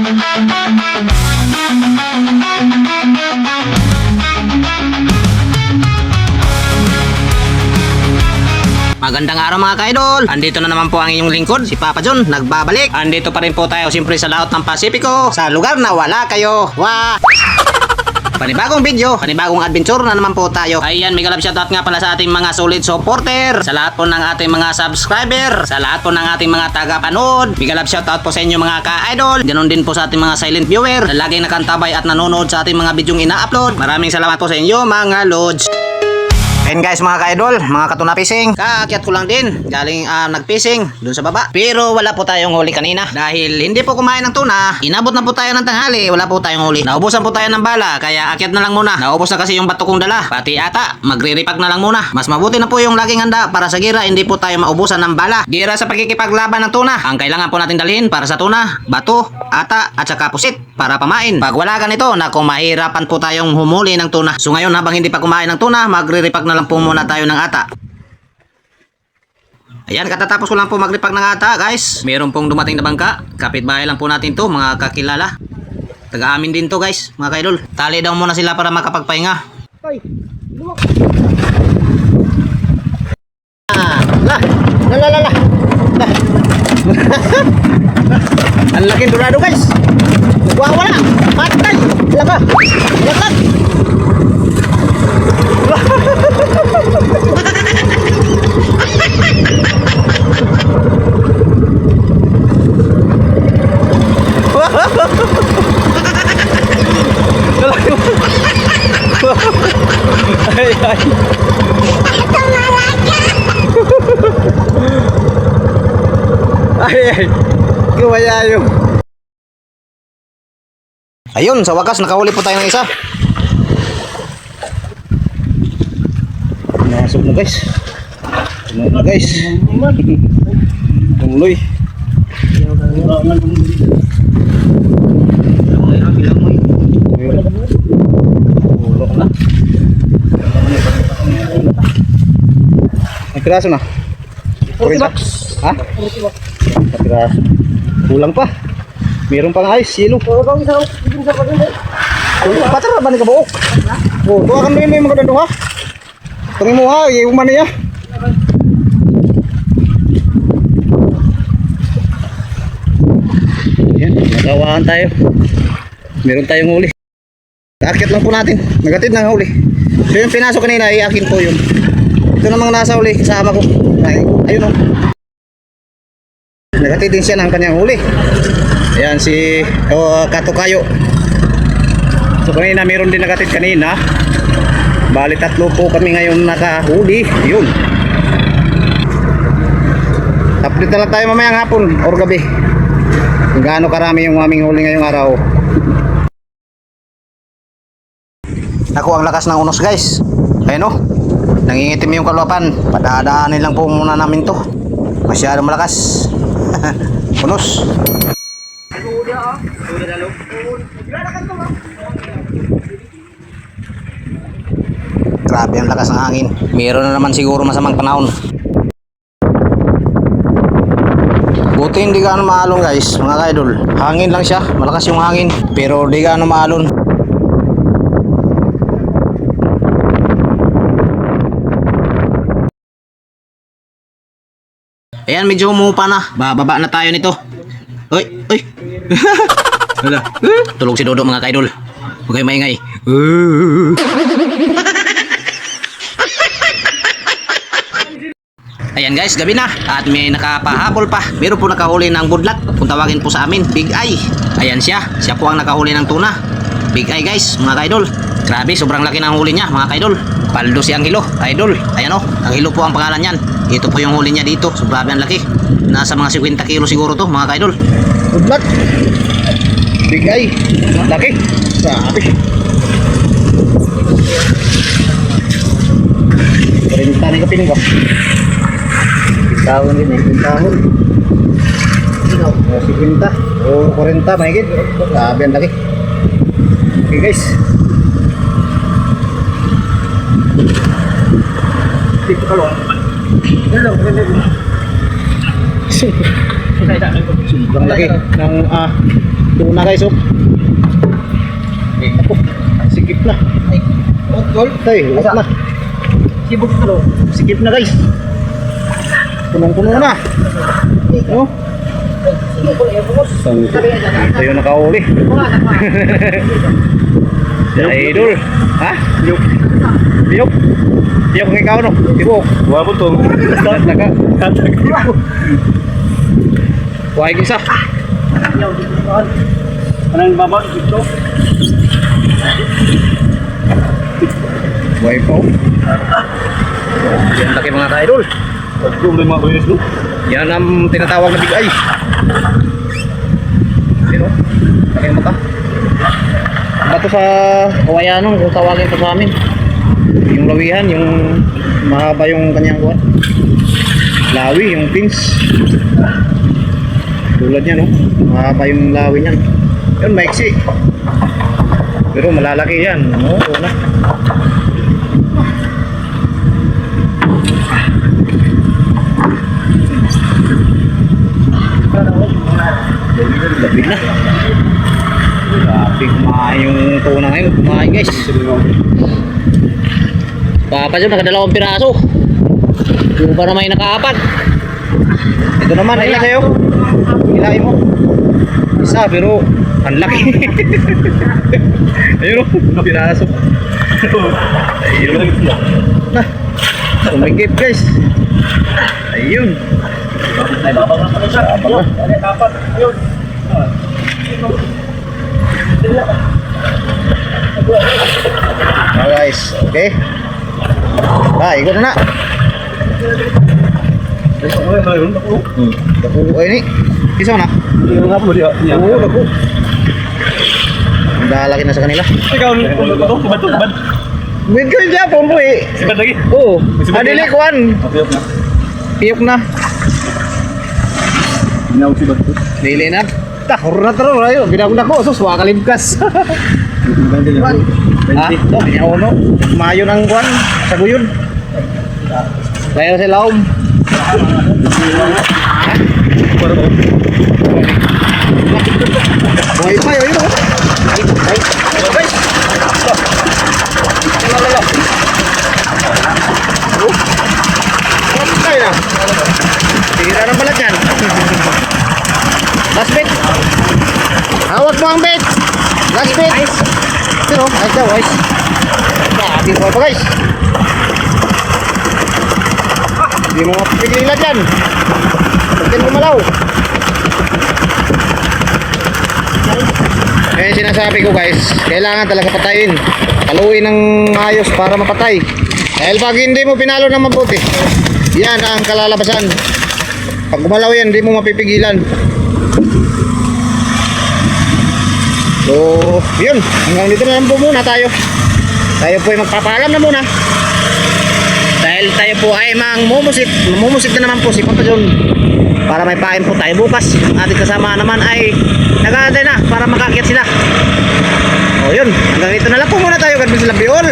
Magandang araw mga ka-idol. Andito na naman po ang inyong lingkod, si Papa John, nagbabalik. Andito pa rin po tayo siyempre sa laot ng Pasipiko, sa lugar na wala kayo. Wah! Panibagong video, panibagong adventure na naman po tayo. Ayan, mega love shoutout nga pala sa ating mga solid supporter, sa lahat po ng ating mga subscriber, sa lahat po ng ating mga tagapanood. Mega love shoutout po sa inyo mga ka-idol. Ganon din po sa ating mga silent viewer na laging nakantabay at nanonood sa ating mga bidyong ina-upload. Maraming salamat po sa inyo mga lods. Ayan guys mga ka-idol, mga katuna fishing. Kaakyat ko lang din, galing nag-fishing dun sa baba. Pero wala po tayong huli kanina. Dahil hindi po kumain ng tuna, inabot na po tayo ng tanghali, wala po tayong huli. Naubusan po tayo ng bala, kaya akyat na lang muna. Naubos na kasi yung bato kong dala. Pati ata, magre-repack na lang muna. Mas mabuti na po yung laging handa para sa gira, hindi po tayo maubusan ng bala. Gira sa pagkikipaglaban ng tuna. Ang kailangan po natin dalhin para sa tuna, bato, ata, at saka pusit para pamain. Pag wala ganito, naku, mahirapan po tayong humuli ng tuna. So ngayon habang hindi pa kumain ng tuna, magre-repack na lang po muna tayo ng ata. Ayan, katatapos ko lang po mag-repack ng ata guys. Meron pong dumating na bangka. Kapitbahay lang po natin to, mga kakilala. Taga-amin din to guys, mga kaidol. Tali daw muna sila para makapagpahinga. Ang laking dorado guys. Nagwawala. Patay. Laga. Laga. Ay, ay. Ay, ay. Kumaya yun. Ayun, sa wakas nakahuli po tayo ng isa. Nasok na guys. Ano na guys? Tungloy. Ulok na. May piraso na? 40 bucks. Ha? 40 bucks. Piraso. Kulang pa. Meron pang ice, silo. Patara ba ni kabuok? Oh, tuwa kami may mga dadong ha? Tungin mo ha, yung man niya. Yan, nagawaan tayo. Meron tayong huli. Akit lang po natin. Nagatid ng huli. So yung pinasok kanina, iakin po yun. Ito namang nasa huli, kasama ko. Ayun o. Nagatid din siya ng kanyang huli. Ayan si Katukayo. So kanina meron din nagatid kanina. Bali tatlo po kami ngayon nakahuli. Yun. Update na lang tayo mamayang hapon or gabi kung gaano karami yung aming huli ngayong araw. Naku, ang lakas ng unos guys. Ayun o, nangingitim yung kaluapan. Padadaanin lang po muna namin to. Masyadong malakas. Unos. Grabe ang lakas ng hangin. Meron na naman siguro masamang panahon. Buti hindi gaano maalon guys, mga ka-idol. Hangin lang siya, malakas yung hangin, pero di gaano maalon. Ayan, medyo humupa na. Bababa na tayo nito. Uy, uy. Tulog si Dodo mga ka-idol. Huwag kayo maingay. Ayan guys, gabi na at may nakapahabol pa. Meron po nakahuli ng budlat. Kung tawagin po sa amin, Big Eye. Ayan siya. Siya po ang nakahuli ng tuna. Big Eye guys, mga ka-idol. Grabe, sobrang laki ng huli niya mga ka-idol. Paldo si Angelo, idol. Ayan o, Angelo po ang pangalan niyan. Ito po yung huli niya dito. Sobrang laki. Nasa mga 50 kilo siguro to mga ka-idol. Budlat. Big Eye. Laki. Grabe. 40 na kapiling ko. Tahun din, tahun. 50 o 40 mahigit. Grabe ang laki. Okay guys. Dito ka lang. Hello, hello. Sobrang laki ng tuna guys, oh. Ako, sikip na. Ay, wala na. Sibuk na. Sikip na guys. Punong-puno na. Oh. Ito yung nakauli. Si Idol. Ha? Biyok. Biyok. Biyok ng ikaw, no? Tibok. Wala po to. Naka. Kuhay kisa. Anong baba dito? Kuhay po. Yan laki mga ka-idol. Pagkulo mga kulis no? Yan ang tinatawag na big eye. Sino? Laki ng mata. Bato sa Kawayanong kung tawagin pa sa amin. Yung lawihan, yung mahaba yung kanyang kuwan. Lawi, yung pins. Tulad niya, no? Mahaba yung lawi niyan. Yun, maiksi. Pero malalaki yan. No? Una. Labig na. Grabe, kumain yung tuna ngayon. Kumain guys. Papa dyan, nakadalawang piraso. Yung pa naman yung nakaapat. Ito naman, ilan sa'yo? Ilain mo. Isa, pero ang laki. Ayun o, piraso. Ayun. Umigip guys. Ayun. Ay, baba nga pala siya. Baba. Ano, dapat. Yun. Guys, okay. Ikot na na. Dapo ay ni. Isa na. Yung nga po diya. Oo, dapo. Lalaki na sa kanila. Ikaw, ito, bad to, bad. Wait ko yung Japon po eh. Bad lagi. Oo. Adili kuan. Mapiyok na. Piyok na. Ginaw si bad to. Dili na. Tahor na taro rayo. Ginagod ako. Sus, wakalimkas. Ha? Ito, pinauno. Mayo ng kuan. Saguyod. Kaya sa laom. Buhay pa yun. Tira ng balat yan. Last bit. Hawak mo ang bit. Last bit. Pero, ayos daw, ayos. Grabe mo pa guys. Hindi mo mapipigilan dyan. Pagkin gumalaw. Kaya sinasabi ko guys, kailangan talaga patayin. Haluin ng ayos para mapatay. Dahil pag hindi mo pinalo ng mabuti, yan ang kalalabasan. Pag gumalaw yan, hindi mo mapipigilan. So, yun. Hanggang dito na lang po muna tayo. Tayo po ay magpapaalam na muna. Dahil tayo po ay mangmumusit. Mumusit na naman po si Papa John. Para may pain po tayo bukas. Ating kasama naman ay nag-aantay na para makakyat sila. O yun. Hanggang dito na lang po muna tayo. God bless, love you all.